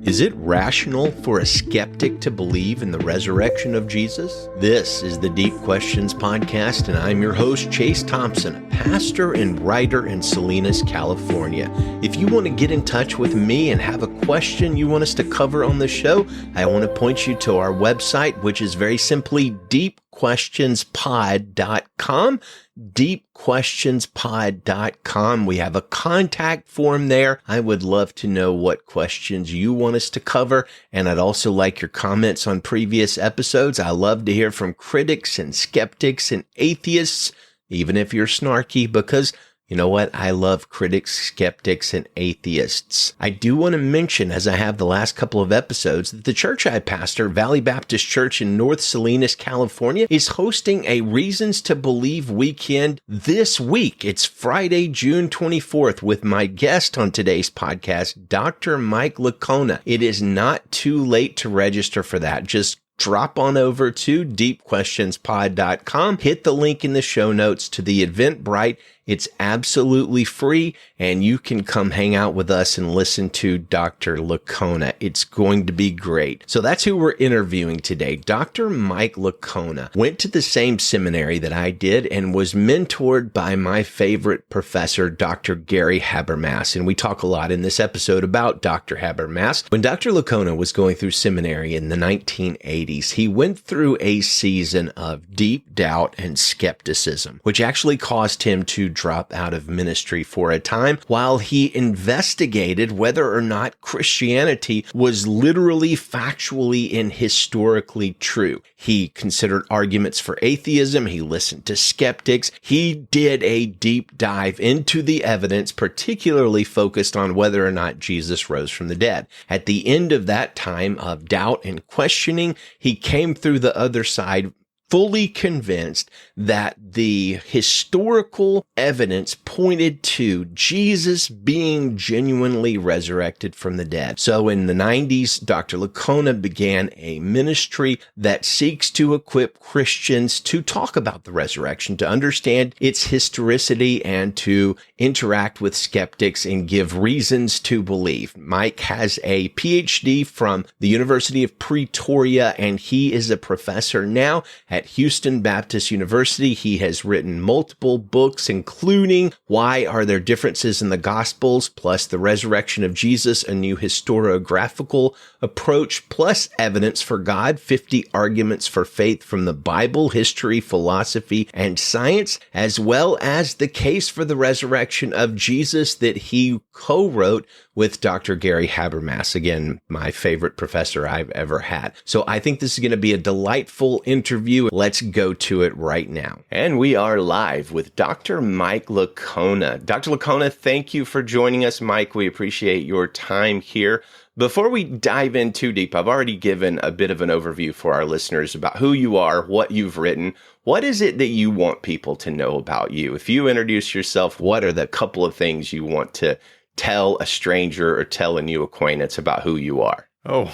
Is it rational for a skeptic to believe in the resurrection of Jesus? This is the Deep Questions Podcast, and I'm your host, Chase Thompson, pastor and writer in Salinas, California. If you want to get in touch with me and have a question you want us to cover on the show, I want to point you to our website, which is very simply deepquestionspod.com. deepquestionspod.com. We have a contact form there. I would love to know what questions you want us to cover, and I'd also like your comments on previous episodes. I love to hear from critics and skeptics and atheists, even if you're snarky, because you know what? I love critics, skeptics, and atheists. I do want to mention, as I have the last couple of episodes, that the church I pastor, Valley Baptist Church in North Salinas, California, is hosting a Reasons to Believe weekend this week. It's Friday, June 24th, with my guest on today's podcast, Dr. Mike Licona. It is not too late to register for that. Just drop on over to deepquestionspod.com, hit the link in the show notes to the Eventbrite. It's absolutely free, and you can come hang out with us and listen to Dr. Licona. It's going to be great. So that's who we're interviewing today. Dr. Mike Licona went to the same seminary that I did and was mentored by my favorite professor, Dr. Gary Habermas. And we talk a lot in this episode about Dr. Habermas. When Dr. Licona was going through seminary in the 1980s, he went through a season of deep doubt and skepticism, which actually caused him to drop out of ministry for a time while he investigated whether or not Christianity was literally, factually, and historically true. He considered arguments for atheism. He listened to skeptics. He did a deep dive into the evidence, particularly focused on whether or not Jesus rose from the dead. At the end of that time of doubt and questioning, he came through the other side fully convinced that the historical evidence pointed to Jesus being genuinely resurrected from the dead. So in the 90s, Dr. Licona began a ministry that seeks to equip Christians to talk about the resurrection, to understand its historicity, and to interact with skeptics and give reasons to believe. Mike has a PhD from the University of Pretoria, and he is a professor now at Houston Baptist University. He has written multiple books, including Why Are There Differences in the Gospels, plus The Resurrection of Jesus, a New Historiographical Approach, plus Evidence for God, 50 Arguments for Faith from the Bible, History, Philosophy, and Science, as well as The Case for the Resurrection of Jesus that he co-wrote with Dr. Gary Habermas, again, my favorite professor I've ever had. So I think this is going to be a delightful interview. Let's go to it right now. And we are live with Dr. Mike Licona. Dr. Licona, thank you for joining us, Mike. We appreciate your time here. Before we dive in too deep, I've already given a bit of an overview for our listeners about who you are, what you've written. What is it that you want people to know about you? If you introduce yourself, what are the couple of things you want to tell a stranger or tell a new acquaintance about who you are? Oh,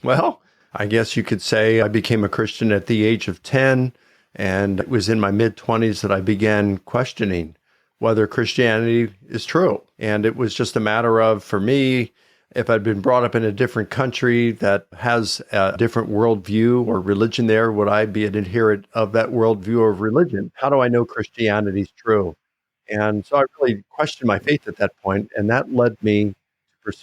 well, I guess you could say I became a Christian at the age of 10, and it was in my mid-20s that I began questioning whether Christianity is true. And it was just a matter of, for me, if I'd been brought up in a different country that has a different worldview or religion there, would I be an adherent of that worldview of religion? How do I know Christianity is true? And so I really questioned my faith at that point, and that led me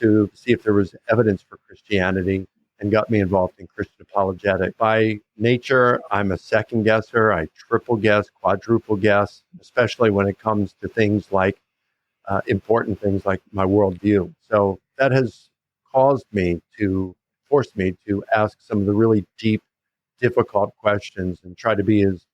to see if there was evidence for Christianity, and got me involved in Christian apologetics. By nature, I'm a second guesser. I triple guess, quadruple guess, especially when it comes to things like important things like my worldview. So that has forced me to ask some of the really deep, difficult questions and try to be as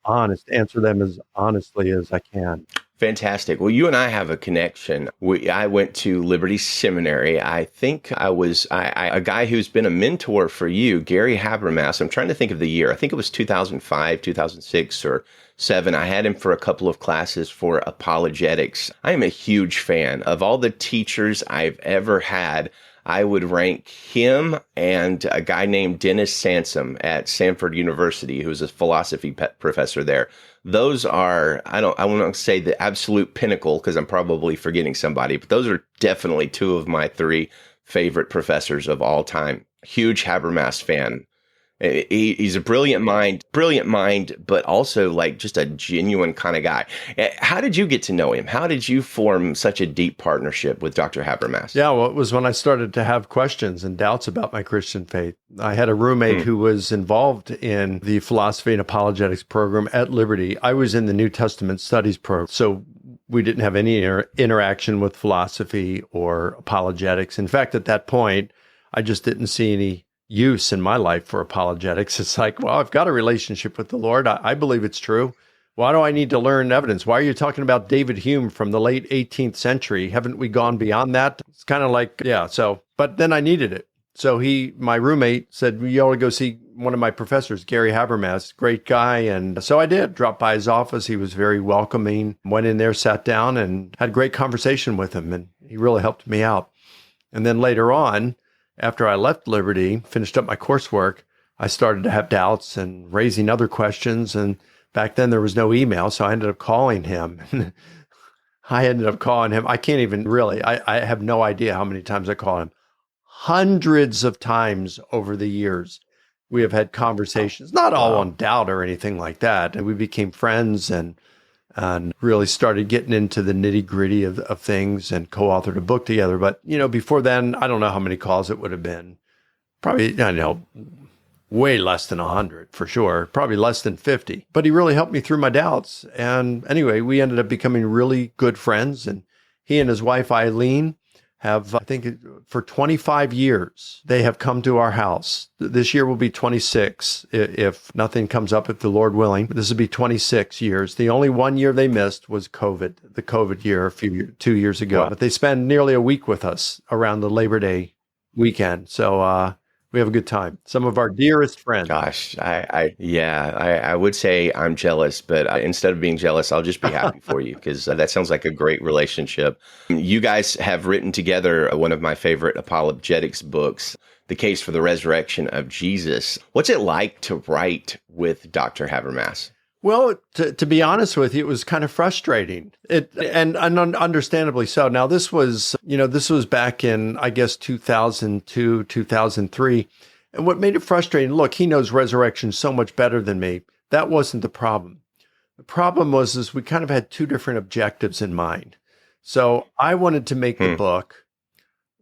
honest, answer them as honestly as I can. Fantastic. Well, you and I have a connection. I went to Liberty Seminary. I think a guy who's been a mentor for you, Gary Habermas. I'm trying to think of the year. I think it was 2005, 2006, or 7. I had him for a couple of classes for apologetics. I am a huge fan of all the teachers I've ever had. I would rank him and a guy named Dennis Sansom at Samford University, who's a philosophy professor there. Those are, I want to say the absolute pinnacle because I'm probably forgetting somebody, but those are definitely two of my three favorite professors of all time. Huge Habermas fan. He's a brilliant mind, but also like just a genuine kind of guy. How did you get to know him? How did you form such a deep partnership with Dr. Habermas? Yeah, well, it was when I started to have questions and doubts about my Christian faith. I had a roommate who was involved in the philosophy and apologetics program at Liberty. I was in the New Testament studies program, so we didn't have any interaction with philosophy or apologetics. In fact, at that point, I just didn't see any use in my life for apologetics. It's like, well, I've got a relationship with the Lord. I believe it's true. Why do I need to learn evidence? Why are you talking about David Hume from the late 18th century? Haven't we gone beyond that? It's kind of like, yeah. So, but then I needed it. So my roommate said, you ought to go see one of my professors, Gary Habermas, great guy. And so I did, dropped by his office. He was very welcoming, went in there, sat down and had a great conversation with him. And he really helped me out. And then later on, after I left Liberty, finished up my coursework, I started to have doubts and raising other questions. And back then there was no email, so I ended up calling him. I can't even really, I have no idea how many times I called him. Hundreds of times over the years, we have had conversations, not all on doubt or anything like that. And we became friends and really started getting into the nitty gritty of things and co-authored a book together. But, before then, I don't know how many calls it would have been. Probably, way less than 100 for sure, probably less than 50. But he really helped me through my doubts. And anyway, we ended up becoming really good friends. And he and his wife, Eileen, have, I think, for 25 years, they have come to our house. This year will be 26, if nothing comes up, if the Lord willing. This will be 26 years. The only 1 year they missed was COVID, the COVID year, 2 years ago. Wow. But they spend nearly a week with us around the Labor Day weekend. So we have a good time. Some of our dearest friends. Gosh, I would say I'm jealous, but instead of being jealous, I'll just be happy for you because that sounds like a great relationship. You guys have written together one of my favorite apologetics books, The Case for the Resurrection of Jesus. What's it like to write with Dr. Habermas? Well, to be honest with you, it was kind of frustrating. And understandably so. Now, this was back in, I guess, 2002, 2003. And what made it frustrating, look, he knows resurrection so much better than me. That wasn't the problem. The problem was we kind of had two different objectives in mind. So I wanted to make the book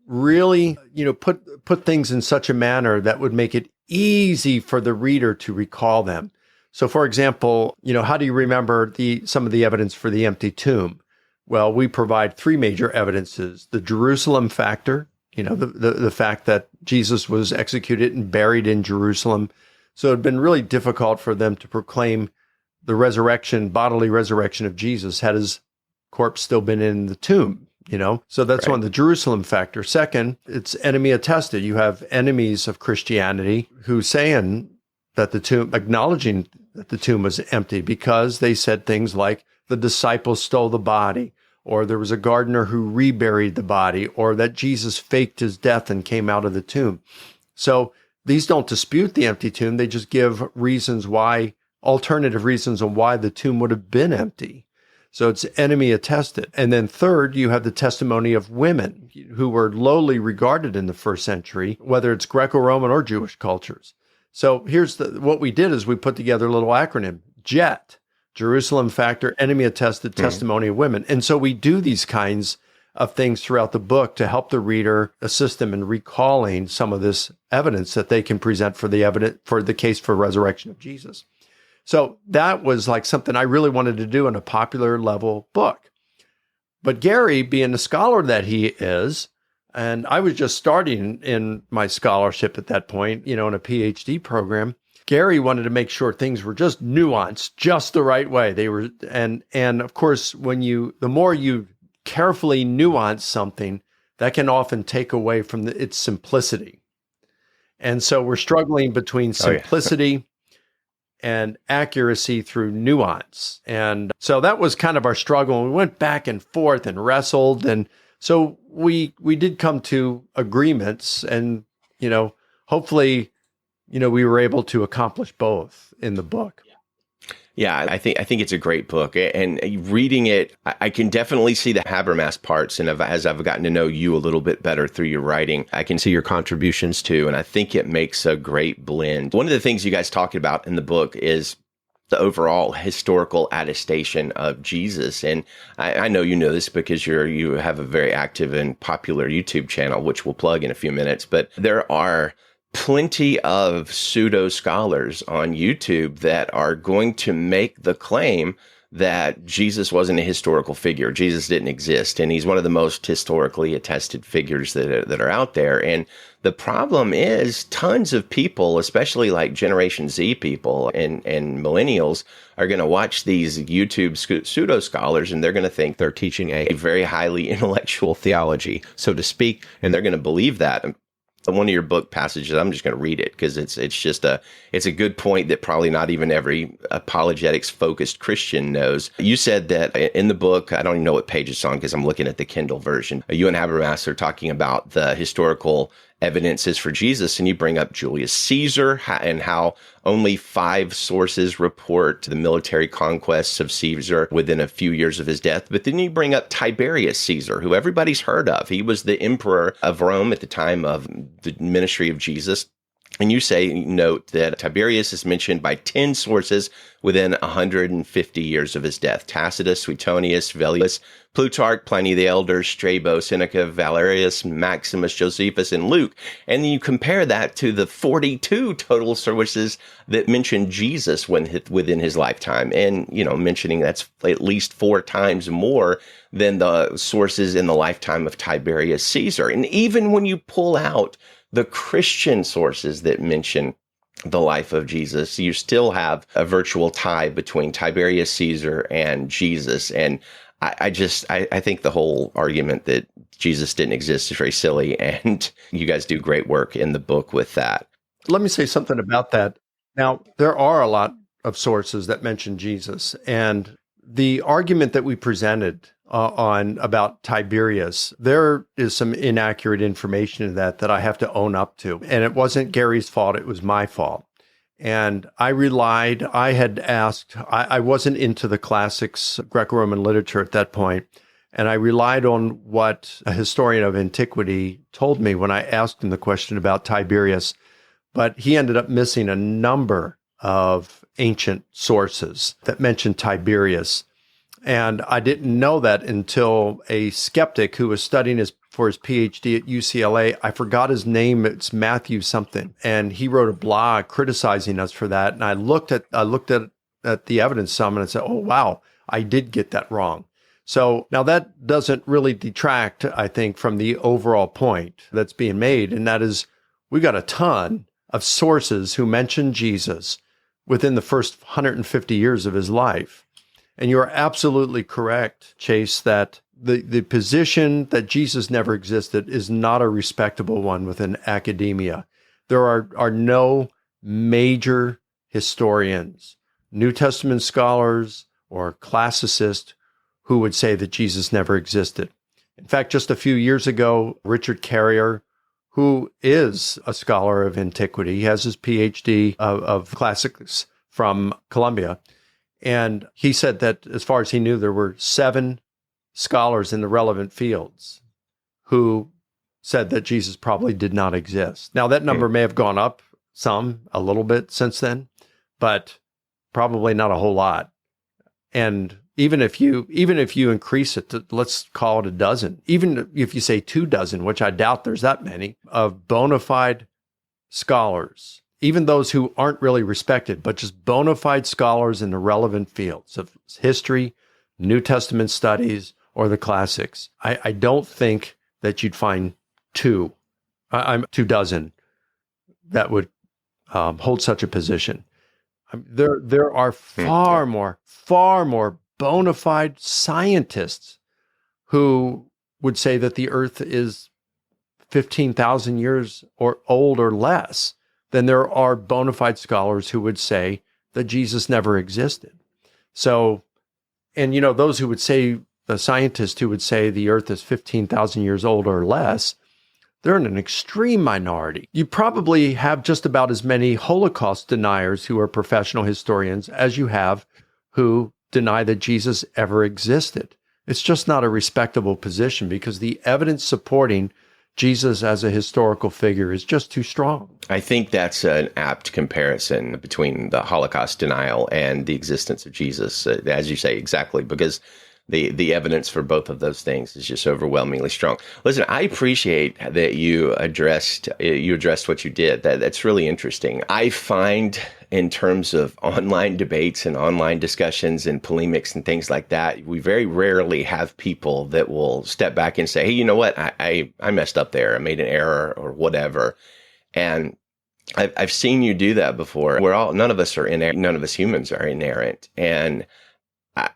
really, put things in such a manner that would make it easy for the reader to recall them. So, for example, how do you remember some of the evidence for the empty tomb? Well, we provide three major evidences: the Jerusalem factor, the fact that Jesus was executed and buried in Jerusalem. So it had been really difficult for them to proclaim the bodily resurrection of Jesus had his corpse still been in the tomb. So that's one, the Jerusalem factor. Second, it's enemy attested. You have enemies of Christianity who saying that acknowledging that the tomb was empty because they said things like the disciples stole the body, or there was a gardener who reburied the body, or that Jesus faked his death and came out of the tomb. So these don't dispute the empty tomb. They just give alternative reasons on why the tomb would have been empty. So it's enemy attested. And then third, you have the testimony of women who were lowly regarded in the first century, whether it's Greco-Roman or Jewish cultures. So here's what we did is we put together a little acronym, JET, Jerusalem Factor, Enemy Attested, Testimony of Women. And so we do these kinds of things throughout the book to help the reader, assist them in recalling some of this evidence that they can present for the case for resurrection of Jesus. So that was like something I really wanted to do in a popular level book. But Gary, being the scholar that he is, and I was just starting in my scholarship at that point, in a PhD program. Gary wanted to make sure things were just nuanced, just the right way. They were, and of course, the more you carefully nuance something, that can often take away from its simplicity. And so we're struggling between simplicity and accuracy through nuance. And so that was kind of our struggle. We went back and forth and wrestled, and so we did come to agreements, and hopefully we were able to accomplish both in the book. Yeah, I think it's a great book, and reading it, I can definitely see the Habermas parts. And as I've gotten to know you a little bit better through your writing, I can see your contributions too. And I think it makes a great blend. One of the things you guys talk about in the book is the overall historical attestation of Jesus. And I know you know this because you have a very active and popular YouTube channel, which we'll plug in a few minutes. But there are plenty of pseudo scholars on YouTube that are going to make the claim that Jesus wasn't a historical figure. Jesus didn't exist. And he's one of the most historically attested figures that are out there. And the problem is tons of people, especially like Generation Z people and millennials, are going to watch these YouTube pseudo scholars, and they're going to think they're teaching a very highly intellectual theology, so to speak. And they're going to believe that. One of your book passages, I'm just going to read it because it's a good point that probably not even every apologetics focused Christian knows. You said that in the book, I don't even know what page it's on because I'm looking at the Kindle version. You and Habermas are talking about the historical evidences for Jesus, and you bring up Julius Caesar and how only 5 sources report the military conquests of Caesar within a few years of his death. But then you bring up Tiberius Caesar, who everybody's heard of. He was the emperor of Rome at the time of the ministry of Jesus. And you note that Tiberius is mentioned by 10 sources within 150 years of his death. Tacitus, Suetonius, Velleius, Plutarch, Pliny the Elder, Strabo, Seneca, Valerius, Maximus, Josephus, and Luke. And then you compare that to the 42 total sources that mention Jesus within his lifetime. And, mentioning that's at least 4 times more than the sources in the lifetime of Tiberius Caesar. And even when you pull out the Christian sources that mention the life of Jesus, you still have a virtual tie between Tiberius Caesar and Jesus. And I think the whole argument that Jesus didn't exist is very silly. And you guys do great work in the book with that. Let me say something about that. Now, there are a lot of sources that mention Jesus. And the argument that we presented about Tiberius, there is some inaccurate information in that I have to own up to. And it wasn't Gary's fault, it was my fault. And I had asked, I wasn't into the classics, Greco-Roman literature at that point, and I relied on what a historian of antiquity told me when I asked him the question about Tiberius. But he ended up missing a number of ancient sources that mentioned Tiberius. And I didn't know that until a skeptic who was studying for his PhD at UCLA. I forgot his name. It's Matthew something. And he wrote a blog criticizing us for that. And I looked at the evidence some and I said, oh, wow, I did get that wrong. So now that doesn't really detract, I think, from the overall point that's being made. And that is, we got a ton of sources who mention Jesus within the first 150 years of his life. And you are absolutely correct, Chase, that the position that Jesus never existed is not a respectable one within academia. There are no major historians, New Testament scholars, or classicists who would say that Jesus never existed. In fact, just a few years ago, Richard Carrier, who is a scholar of antiquity, he has his PhD of classics from Columbia, and he said that as far as he knew, there were 7 scholars in the relevant fields who said that Jesus probably did not exist. Now, that number may have gone up a little bit since then, but probably not a whole lot. And even if you increase it to, let's call it a dozen, even if you say 24, which I doubt there's that many, of bona fide scholars, even those who aren't really respected, but just bona fide scholars in the relevant fields of history, New Testament studies, or the classics. I don't think that you'd find 24 that would hold such a position. There are far more bona fide scientists who would say that the earth is 15,000 years or old or less than there are bona fide scholars who would say that Jesus never existed. So, and those who would say, the scientists who would say the earth is 15,000 years old or less, they're in an extreme minority. You probably have just about as many Holocaust deniers who are professional historians as you have who deny that Jesus ever existed. It's just not a respectable position because the evidence supporting Jesus as a historical figure is just too strong. I think that's an apt comparison between the Holocaust denial and the existence of Jesus, as you say, exactly, because the evidence for both of those things is just overwhelmingly strong. Listen, I appreciate that you addressed what you did. That's really interesting. I find in terms of online debates and online discussions and polemics and things like that, we very rarely have people that will step back and say, hey, you know what? I messed up there. I made an error or whatever. And I've seen you do that before. None of us are inerrant. None of us humans are inerrant. And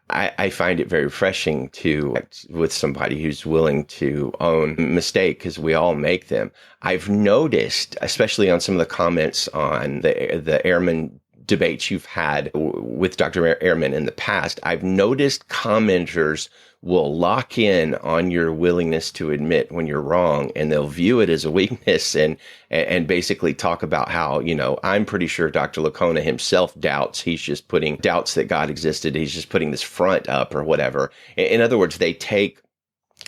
I find it very refreshing to act with somebody who's willing to own a mistake, because we all make them. I've noticed, especially on some of the comments on the Ehrman debates you've had with Dr. Ehrman in the past, I've noticed commenters will lock in on your willingness to admit when you're wrong, and they'll view it as a weakness and basically talk about how, I'm pretty sure Dr. Licona himself doubts. He's just putting doubts that God existed. He's just putting this front up or whatever. In other words, they take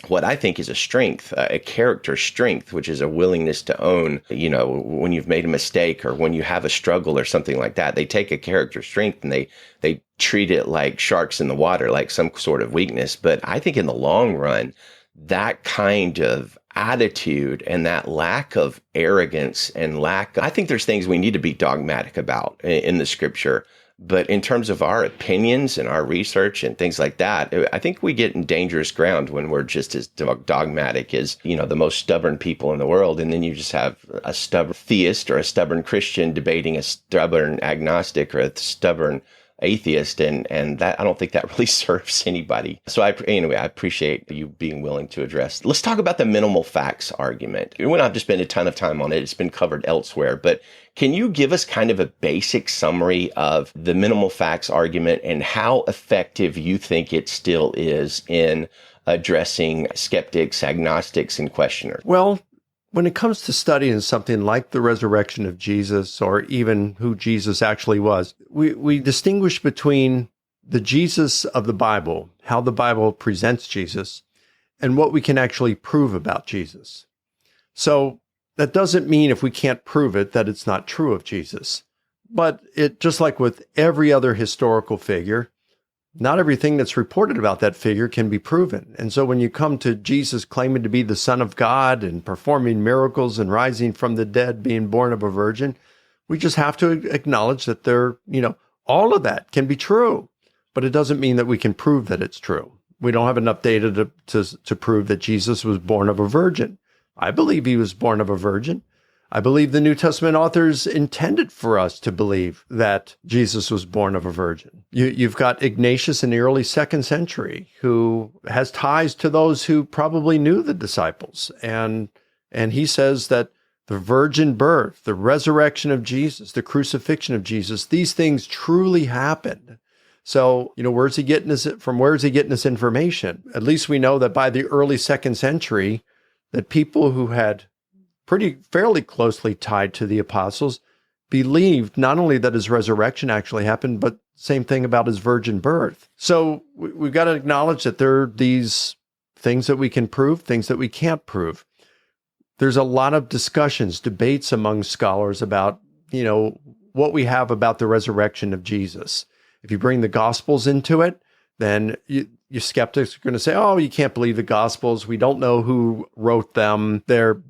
what I think is a strength, a character strength, which is a willingness to own, when you've made a mistake or when you have a struggle or something like that. They take a character strength and they treat it like sharks in the water, like some sort of weakness. But I think in the long run, that kind of attitude and that lack of arrogance and I think there's things we need to be dogmatic about in the scripture. But in terms of our opinions and our research and things like that, I think we get in dangerous ground when we're just as dogmatic as, the most stubborn people in the world. And then you just have a stubborn theist or a stubborn Christian debating a stubborn agnostic or a stubborn atheist. And that, I don't think that really serves anybody. So I appreciate you being willing to address. Let's talk about the minimal facts argument. We don't have to spend a ton of time on it. It's been covered elsewhere, but can you give us kind of a basic summary of the minimal facts argument and how effective you think it still is in addressing skeptics, agnostics, and questioners? Well, when it comes to studying something like the resurrection of Jesus or even who Jesus actually was, we distinguish between the Jesus of the Bible, how the Bible presents Jesus, and what we can actually prove about Jesus. So that doesn't mean if we can't prove it that it's not true of Jesus. But just like with every other historical figure, not everything that's reported about that figure can be proven. And so when you come to Jesus claiming to be the Son of God and performing miracles and rising from the dead, being born of a virgin, we just have to acknowledge that all of that can be true. But it doesn't mean that we can prove that it's true. We don't have enough data to prove that Jesus was born of a virgin. I believe he was born of a virgin. I believe the New Testament authors intended for us to believe that Jesus was born of a virgin. You've got Ignatius in the early 2nd century who has ties to those who probably knew the disciples. And he says that the virgin birth, the resurrection of Jesus, the crucifixion of Jesus, these things truly happened. So, where's he getting this information? At least we know that by the early 2nd century, that people who had fairly closely tied to the apostles believed not only that his resurrection actually happened, but same thing about his virgin birth. So we've got to acknowledge that there are these things that we can prove, things that we can't prove. There's a lot of discussions, debates among scholars about, what we have about the resurrection of Jesus. If you bring the Gospels into it, then your skeptics are going to say, oh, you can't believe the Gospels. We don't know who wrote them. Their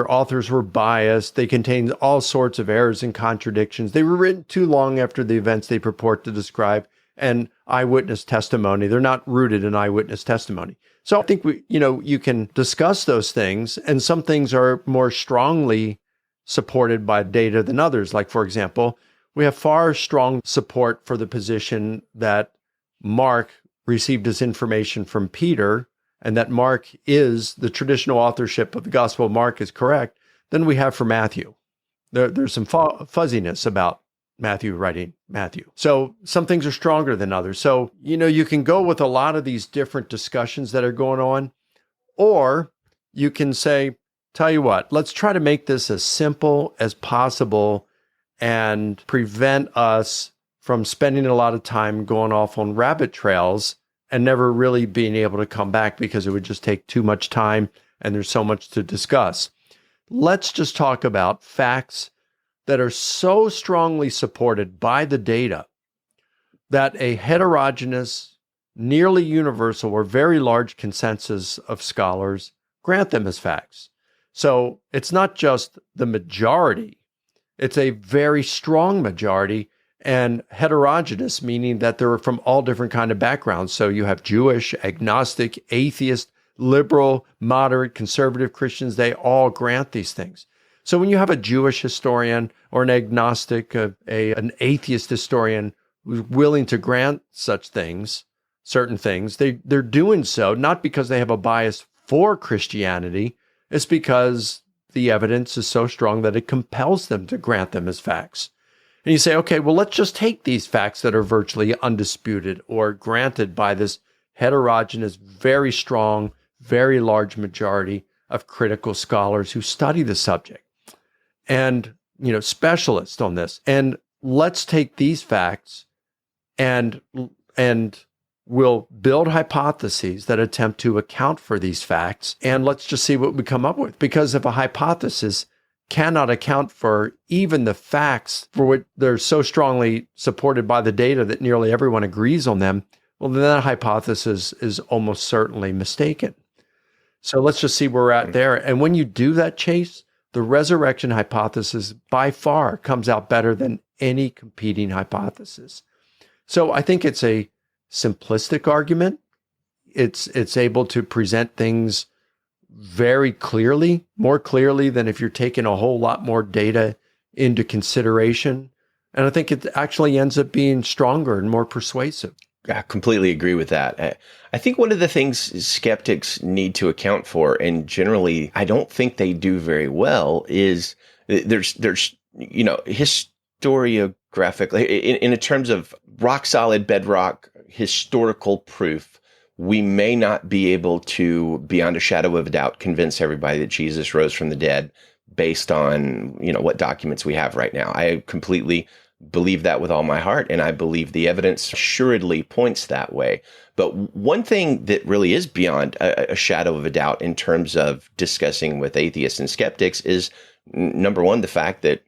authors were biased. They contain all sorts of errors and contradictions. They were written too long after the events they purport to describe, and eyewitness testimony. They're not rooted in eyewitness testimony. So I think you can discuss those things, and some things are more strongly supported by data than others. Like, for example, we have far strong support for the position that Mark received his information from Peter, and that Mark is the traditional authorship of the Gospel of Mark is correct, than we have for Matthew. There's some fuzziness about Matthew writing Matthew. So some things are stronger than others. So, you can go with a lot of these different discussions that are going on, or you can say, tell you what, let's try to make this as simple as possible and prevent us from spending a lot of time going off on rabbit trails and never really being able to come back because it would just take too much time and there's so much to discuss. Let's just talk about facts that are so strongly supported by the data that a heterogeneous, nearly universal or very large consensus of scholars grant them as facts. So it's not just the majority, it's a very strong majority and heterogeneous, meaning that they're from all different kind of backgrounds. So you have Jewish, agnostic, atheist, liberal, moderate, conservative Christians, they all grant these things. So when you have a Jewish historian or an agnostic, an atheist historian who's willing to grant such things, certain things, they're doing so not because they have a bias for Christianity, it's because the evidence is so strong that it compels them to grant them as facts. And you say, okay, well, let's just take these facts that are virtually undisputed or granted by this heterogeneous, very strong, very large majority of critical scholars who study the subject and, specialists on this. And let's take these facts and we'll build hypotheses that attempt to account for these facts. And let's just see what we come up with. Because if a hypothesis cannot account for even the facts for which they're so strongly supported by the data that nearly everyone agrees on them, well, then that hypothesis is almost certainly mistaken. So let's just see where we're at there. And when you do that, Chase, the resurrection hypothesis by far comes out better than any competing hypothesis. So I think it's a simplistic argument. It's able to present things very clearly, more clearly than if you're taking a whole lot more data into consideration. And I think it actually ends up being stronger and more persuasive. I completely agree with that. I think one of the things skeptics need to account for, and generally I don't think they do very well, is there's historiographically, in terms of rock solid bedrock historical proof, we may not be able to, beyond a shadow of a doubt, convince everybody that Jesus rose from the dead based on, what documents we have right now. I completely believe that with all my heart, and I believe the evidence assuredly points that way. But one thing that really is beyond a shadow of a doubt in terms of discussing with atheists and skeptics is, number one, the fact that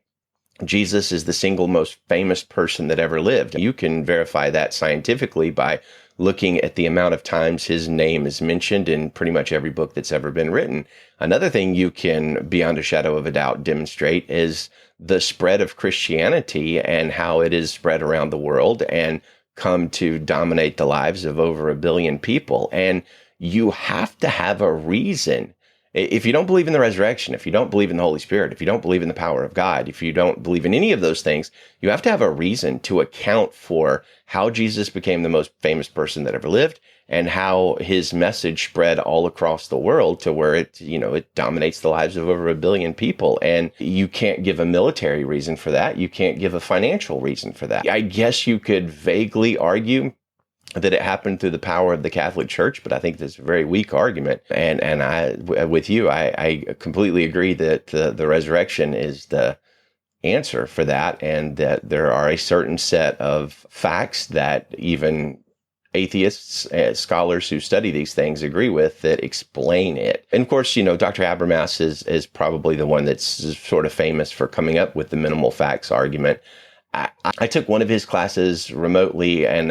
Jesus is the single most famous person that ever lived. You can verify that scientifically by looking at the amount of times his name is mentioned in pretty much every book that's ever been written. Another thing you can, beyond a shadow of a doubt, demonstrate is the spread of Christianity and how it is spread around the world and come to dominate the lives of over 1 billion people. And you have to have a reason. If you don't believe in the resurrection, if you don't believe in the Holy Spirit, if you don't believe in the power of God, if you don't believe in any of those things, you have to have a reason to account for how Jesus became the most famous person that ever lived and how his message spread all across the world to where it dominates the lives of over 1 billion people. And you can't give a military reason for that. You can't give a financial reason for that. I guess you could vaguely argue that it happened through the power of the Catholic Church, but I think that's a very weak argument. And I completely agree that the resurrection is the answer for that, and that there are a certain set of facts that even atheists, scholars who study these things agree with that explain it. And of course, Dr. Habermas is probably the one that's sort of famous for coming up with the minimal facts argument. I took one of his classes remotely, and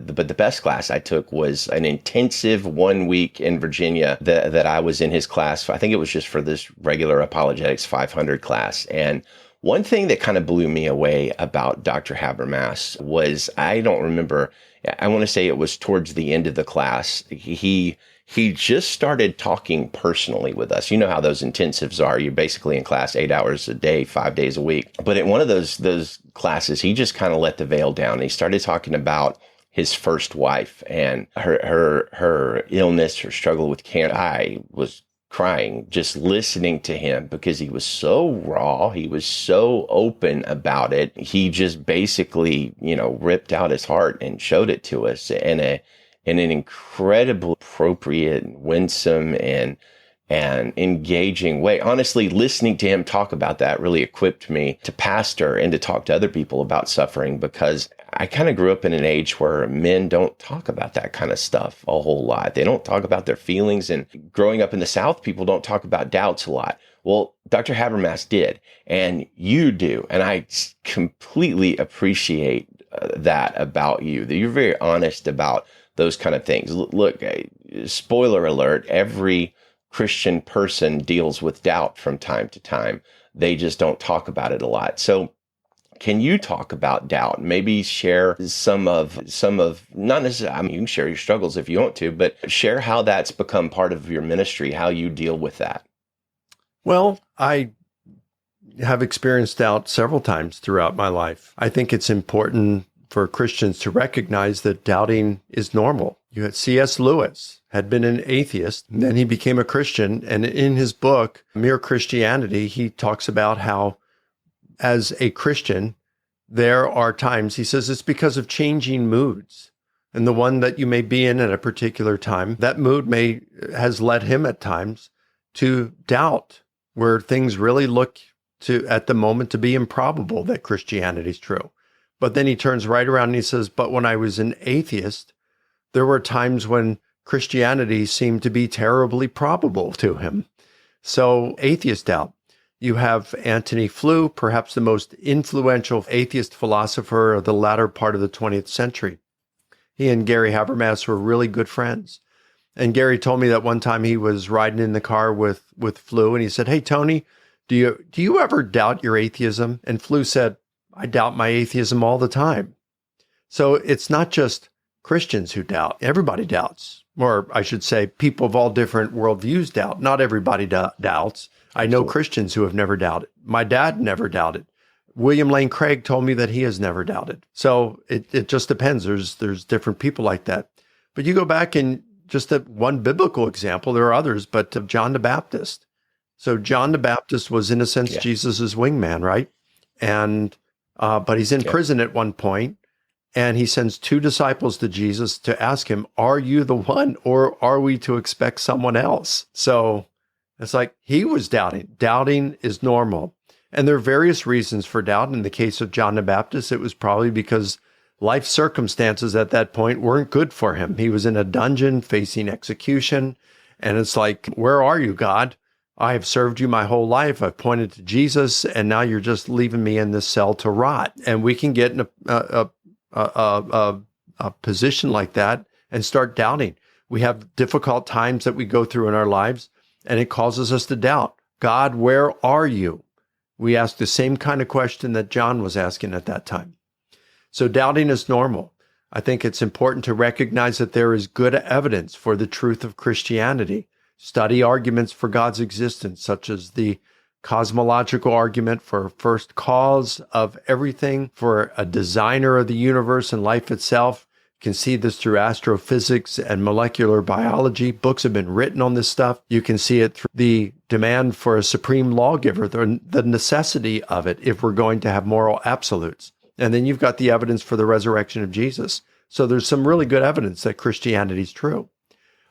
but the best class I took was an intensive 1 week in Virginia that I was in his class. I think it was just for this regular Apologetics 500 class. And one thing that kind of blew me away about Dr. Habermas was, I don't remember, I want to say it was towards the end of the class, he just started talking personally with us. You know how those intensives are. You're basically in class 8 hours a day, 5 days a week. But in one of those classes, he just kind of let the veil down. He started talking about his first wife and her illness, her struggle with cancer. I was crying just listening to him because he was so raw. He was so open about it. He just basically, ripped out his heart and showed it to us in an incredible, appropriate, winsome, and and engaging way. Honestly, listening to him talk about that really equipped me to pastor and to talk to other people about suffering, because I kind of grew up in an age where men don't talk about that kind of stuff a whole lot. They don't talk about their feelings. And growing up in the South, people don't talk about doubts a lot. Well, Dr. Habermas did, and you do. And I completely appreciate that about you, that you're very honest about those kind of things. Look, spoiler alert, every Christian person deals with doubt from time to time. They just don't talk about it a lot. So can you talk about doubt? Maybe share some of, not necessarily, I mean, you can share your struggles if you want to, but share how that's become part of your ministry, how you deal with that. Well, I have experienced doubt several times throughout my life. I think it's important for Christians to recognize that doubting is normal. You had C.S. Lewis had been an atheist, and then he became a Christian. And in his book, Mere Christianity, he talks about how, as a Christian, there are times, he says, it's because of changing moods. And the one that you may be in at a particular time, that mood has led him at times to doubt, where things really look to, at the moment, to be improbable that Christianity is true. But then he turns right around and he says, but when I was an atheist, there were times when Christianity seemed to be terribly probable to him. So atheist doubt. You have Antony Flew, perhaps the most influential atheist philosopher of the latter part of the 20th century. He and Gary Habermas were really good friends. And Gary told me that one time he was riding in the car with Flew, and he said, "Hey, Tony, do you ever doubt your atheism?" And Flew said, "I doubt my atheism all the time." So it's not just Christians who doubt. Everybody doubts. Or I should say, people of all different worldviews doubt. Not everybody doubts. I know Christians who have never doubted. My dad never doubted. William Lane Craig told me that he has never doubted. So it just depends. There's different people like that. But you go back and just at one biblical example, there are others, but of John the Baptist. So John the Baptist was, in a sense, Jesus's wingman, right? And but he's in prison at one point, and he sends two disciples to Jesus to ask him, "Are you the one, or are we to expect someone else?" So it's like he was doubting. Doubting is normal. And there are various reasons for doubt. In the case of John the Baptist, it was probably because life circumstances at that point weren't good for him. He was in a dungeon facing execution. And it's like, where are you, God? I have served you my whole life. I've pointed to Jesus, and now you're just leaving me in this cell to rot. And we can get in a position like that and start doubting. We have difficult times that we go through in our lives, and it causes us to doubt. God, where are you? We ask the same kind of question that John was asking at that time. So doubting is normal. I think it's important to recognize that there is good evidence for the truth of Christianity. Study arguments for God's existence, such as the cosmological argument for first cause of everything, for a designer of the universe and life itself. You can see this through astrophysics and molecular biology. Books have been written on this stuff. You can see it through the demand for a supreme lawgiver, the necessity of it if we're going to have moral absolutes. And then you've got the evidence for the resurrection of Jesus. So there's some really good evidence that Christianity is true.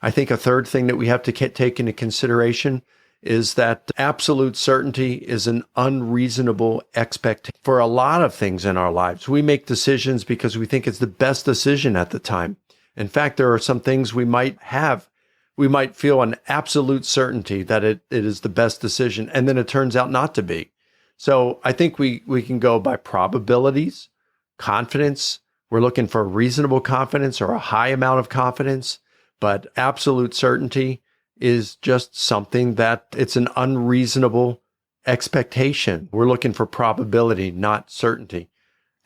I think a third thing that we have to take into consideration is that absolute certainty is an unreasonable expectation for a lot of things in our lives. We make decisions because we think it's the best decision at the time. In fact, there are some things we might have. We might feel an absolute certainty that it is the best decision, and then it turns out not to be. So I think we can go by probabilities, confidence. We're looking for reasonable confidence or a high amount of confidence, but absolute certainty is just something that it's an unreasonable expectation. We're looking for probability, not certainty.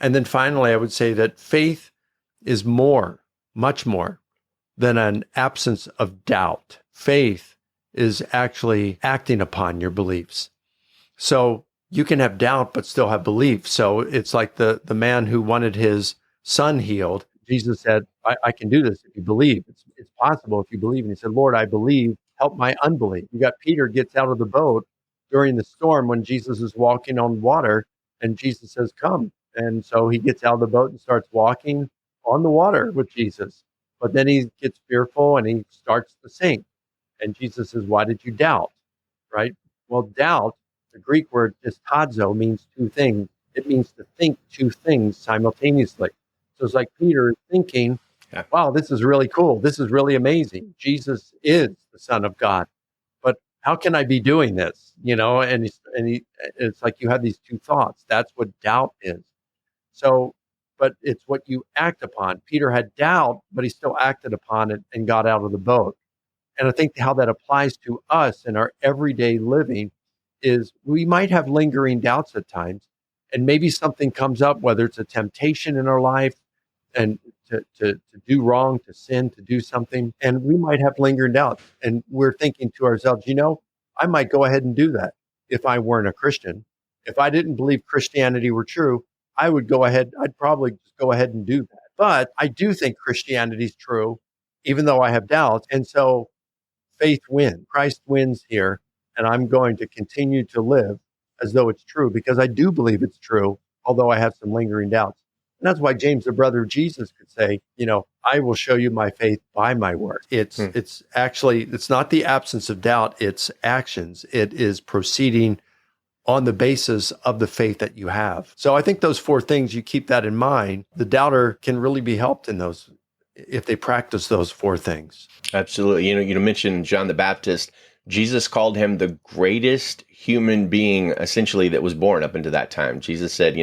And then finally, I would say that faith is more, much more than an absence of doubt. Faith is actually acting upon your beliefs. So you can have doubt, but still have belief. So it's like the man who wanted his son healed. Jesus said, I can do this if you believe. It's possible if you believe. And he said, Lord, I believe. Help my unbelief. You got Peter gets out of the boat during the storm when Jesus is walking on water, and Jesus says, come. And so he gets out of the boat and starts walking on the water with Jesus. But then he gets fearful and he starts to sink. And Jesus says, why did you doubt? Right? Well, doubt, the Greek word distazo, means two things. It means to think two things simultaneously. So it's like Peter is thinking, wow, this is really cool. This is really amazing. Jesus is the Son of God. But how can I be doing this? It's like you have these two thoughts. That's what doubt is. So, but it's what you act upon. Peter had doubt, but he still acted upon it and got out of the boat. And I think how that applies to us in our everyday living is we might have lingering doubts at times, and maybe something comes up, whether it's a temptation in our life and to do wrong, to sin, to do something, and we might have lingering doubts. And we're thinking to ourselves, I might go ahead and do that if I weren't a Christian. If I didn't believe Christianity were true, I'd probably just go ahead and do that. But I do think Christianity is true, even though I have doubts. And so faith wins. Christ wins here. And I'm going to continue to live as though it's true because I do believe it's true, although I have some lingering doubts. And that's why James, the brother of Jesus, could say, I will show you my faith by my works. It's actually, it's not the absence of doubt, it's actions. It is proceeding on the basis of the faith that you have. So I think those four things, you keep that in mind. The doubter can really be helped in those if they practice those four things. Absolutely. You mentioned John the Baptist. Jesus called him the greatest human being, essentially, that was born up into that time. Jesus said,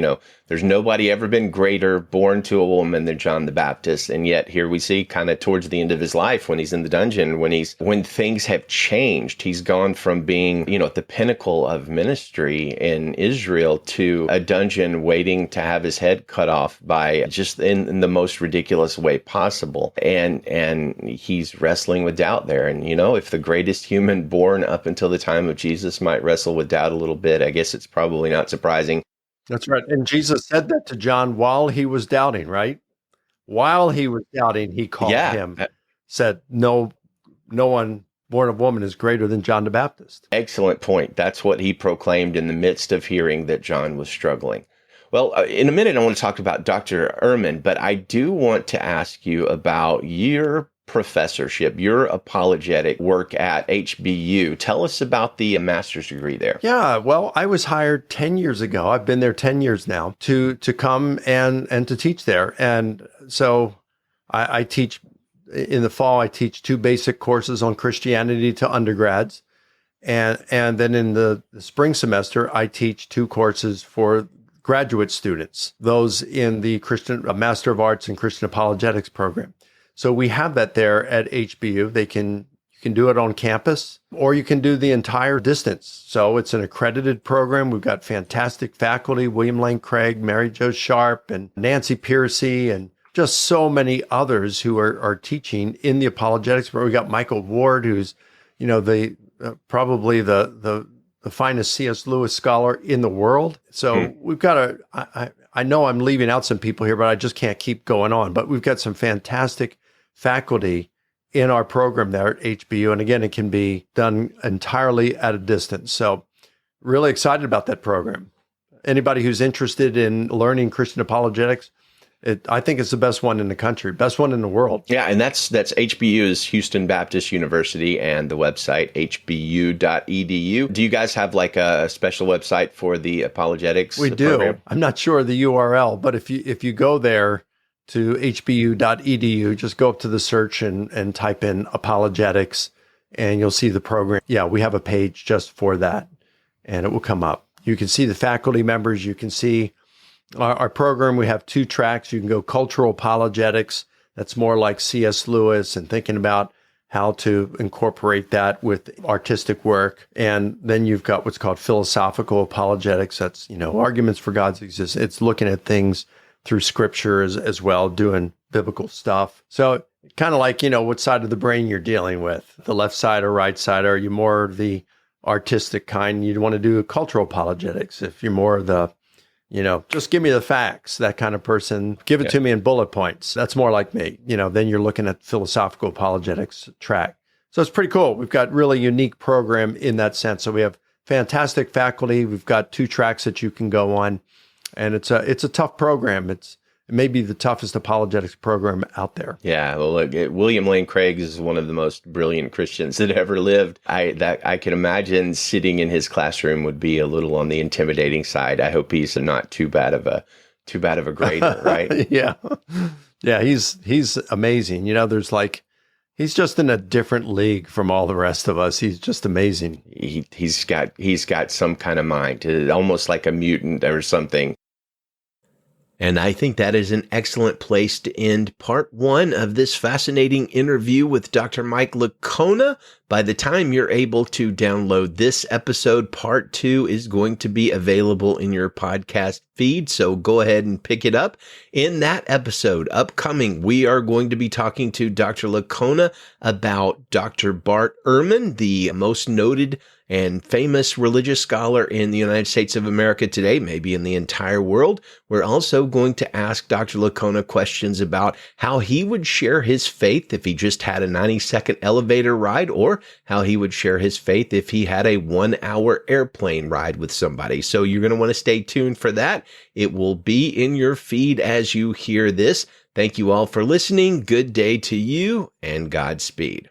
there's nobody ever been greater born to a woman than John the Baptist. And yet here we see kind of towards the end of his life when he's in the dungeon, when things have changed, he's gone from being, at the pinnacle of ministry in Israel to a dungeon waiting to have his head cut off by just in the most ridiculous way possible. And he's wrestling with doubt there. And, if the greatest human born up until the time of Jesus might wrestle with doubt a little bit, I guess it's probably not surprising. That's right. And Jesus said that to John while he was doubting, right? While he was doubting, he called him, said, no one born of woman is greater than John the Baptist. Excellent point. That's what he proclaimed in the midst of hearing that John was struggling. Well, in a minute, I want to talk about Dr. Ehrman, but I do want to ask you about your professorship, your apologetic work at HBU. Tell us about the master's degree there. Yeah, well, I was hired 10 years ago. I've been there 10 years now to come and to teach there. And so I teach in the fall, I teach 2 basic courses on Christianity to undergrads. And then in the spring semester, I teach 2 courses for graduate students, those in the Master of Arts in Christian Apologetics program. So we have that there at HBU. You can do it on campus, or you can do the entire distance. So it's an accredited program. We've got fantastic faculty, William Lane Craig, Mary Jo Sharp, and Nancy Piercy, and just so many others who are teaching in the apologetics program. We got Michael Ward, who's, probably the finest C.S. Lewis scholar in the world. So we've got I know I'm leaving out some people here, but I just can't keep going on. But we've got some fantastic faculty in our program there at HBU. And again, it can be done entirely at a distance. So really excited about that program. Anybody who's interested in learning Christian apologetics, I think it's the best one in the country, best one in the world. Yeah, and that's HBU's Houston Baptist University, and the website hbu.edu. Do you guys have like a special website for the apologetics We do. program? I'm not sure of the URL, but if you go there to hbu.edu, just go up to the search and type in apologetics, and you'll see the program. Yeah, we have a page just for that, and it will come up. You can see the faculty members. You can see our program. We have 2 tracks. You can go cultural apologetics. That's more like C.S. Lewis and thinking about how to incorporate that with artistic work. And then you've got what's called philosophical apologetics. That's, arguments for God's existence. It's looking at things through scripture as well, doing biblical stuff. So kind of like, what side of the brain you're dealing with, the left side or right side. Are you more the artistic kind? You'd want to do cultural apologetics. If you're more the just give me the facts, that kind of person, give it to me in bullet points. That's more like me. Then you're looking at philosophical apologetics track. So it's pretty cool. We've got really unique program in that sense. So we have fantastic faculty. We've got 2 tracks that you can go on, and it's a tough program. It it may be the toughest apologetics program out there. Yeah, well, look, William Lane Craig is one of the most brilliant Christians that ever lived. I can imagine sitting in his classroom would be a little on the intimidating side. I hope he's not too bad of a grader, right? Yeah. Yeah, he's amazing. He's just in a different league from all the rest of us. He's just amazing. He's got some kind of mind, almost like a mutant or something. And I think that is an excellent place to end part 1 of this fascinating interview with Dr. Mike Licona. By the time you're able to download this episode, part 2 is going to be available in your podcast feed. So go ahead and pick it up. In that episode, upcoming, we are going to be talking to Dr. Licona about Dr. Bart Ehrman, the most noted and famous religious scholar in the United States of America today, maybe in the entire world. We're also going to ask Dr. Licona questions about how he would share his faith if he just had a 90-second elevator ride, or how he would share his faith if he had a 1-hour airplane ride with somebody. So you're going to want to stay tuned for that. It will be in your feed as you hear this. Thank you all for listening. Good day to you, and Godspeed.